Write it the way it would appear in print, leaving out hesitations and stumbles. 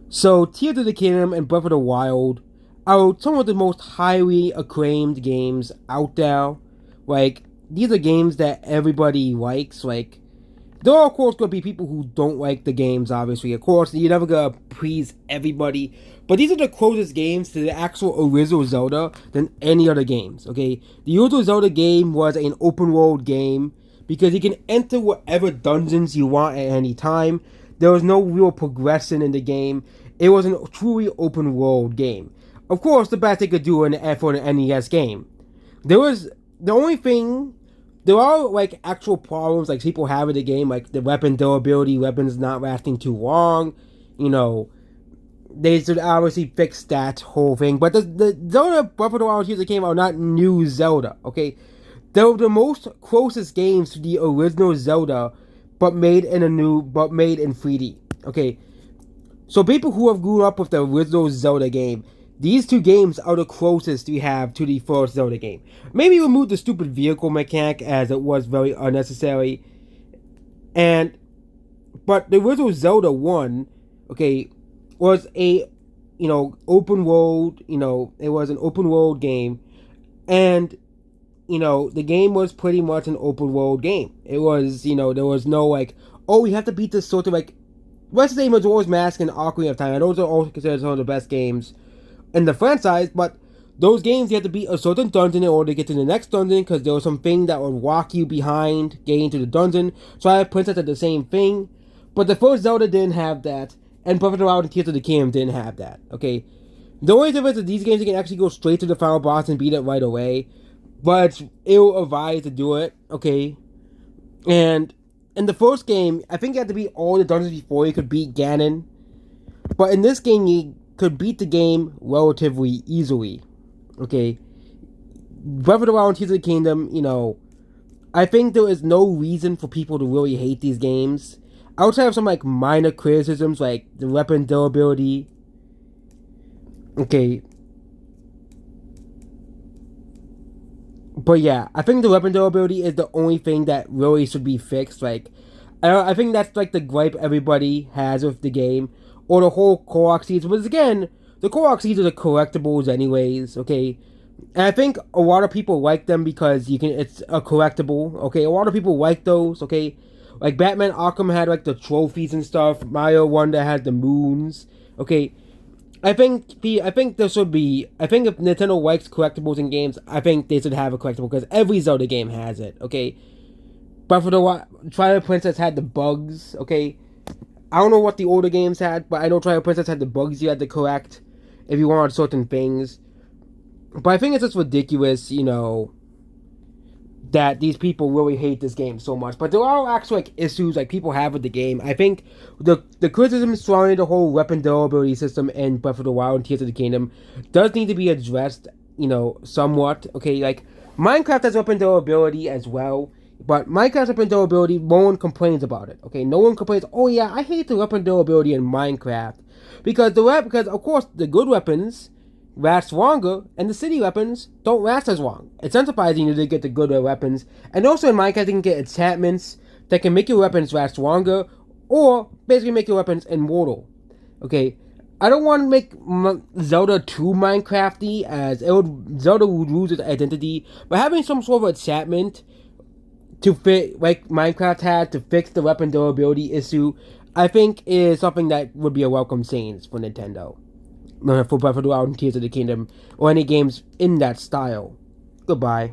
So, Tears of the Kingdom and Breath of the Wild are some of the most highly acclaimed games out there. Like, these are games that everybody likes. Like, there are, of course, going to be people who don't like the games, obviously. Of course, you're never going to please everybody. But these are the closest games to the actual original Zelda than any other games, okay? The original Zelda game was an open world game because you can enter whatever dungeons you want at any time. There was no real progression in the game. It was a truly open world game. Of course, the best they could do for an NES game. There was the only thing. There are like actual problems like people have in the game, like the weapon durability, weapons not lasting too long. You know, they should obviously fix that whole thing. But the Zelda Breath of the Wild Tears that came out, not new Zelda. Okay, they're the most closest games to the original Zelda, but made in 3D. Okay, so people who have grown up with the original Zelda game, these two games are the closest we have to the first Zelda game. Maybe remove the stupid vehicle mechanic as it was very unnecessary. And but the original Zelda 1, okay, was a open world, it was an open world game, and the game was pretty much an open world game. It was, there was no like, oh, you have to beat this sort of like, let's say Majora's Mask and Ocarina of Time. And those are all considered some of the best games in the franchise, but those games you have to beat a certain dungeon in order to get to the next dungeon because there was something that would walk you behind getting to the dungeon. So I have Princess did the same thing, but the first Zelda didn't have that, and Breath of the Wild and Tears of the Kingdom didn't have that. Okay, the only difference is these games you can actually go straight to the final boss and beat it right away, but it's ill-advised to do it. Okay, and in the first game, I think you had to beat all the dungeons before you could beat Ganon, but in this game you could beat the game relatively easily. Okay, Breath of the Wild and Tears of the Kingdom, I think there is no reason for people to really hate these games. Outside of some like minor criticisms like the weapon durability. Okay. But yeah, I think the weapon durability is the only thing that really should be fixed. Like, I think that's like the gripe everybody has with the game. Or the whole Korok seeds. But again, the Korok seeds are the collectibles anyways, okay? And I think a lot of people like them because it's a collectible, okay? A lot of people like those, okay? Like Batman Arkham had like the trophies and stuff. Mario Wonder had the moons, okay? I think this would be. I think if Nintendo likes collectibles in games, I think they should have a collectible because every Zelda game has it. Okay, but for the Twilight Princess had the bugs. Okay, I don't know what the older games had, but I know Twilight Princess had the bugs you had to collect if you wanted certain things. But I think it's just ridiculous, that these people really hate this game so much. But there are actually like issues like people have with the game. I think the criticism surrounding the whole weapon durability system in Breath of the Wild and Tears of the Kingdom does need to be addressed, somewhat. Okay, like Minecraft has weapon durability as well. But Minecraft's weapon durability, no one complains about it. Okay, no one complains. Oh yeah, I hate the weapon durability in Minecraft because because of course the good weapons last longer, and the city weapons don't last as long. It's incentivizing you to get the good weapons, and also in Minecraft you can get enchantments that can make your weapons last longer, or basically make your weapons immortal. Okay, I don't want to make Zelda too Minecrafty, as Zelda would lose its identity, but having some sort of enchantment to fit, like Minecraft had, to fix the weapon durability issue, I think is something that would be a welcome change for Nintendo. For Breath of the Wild and Tears of the Kingdom, or any games in that style. Goodbye.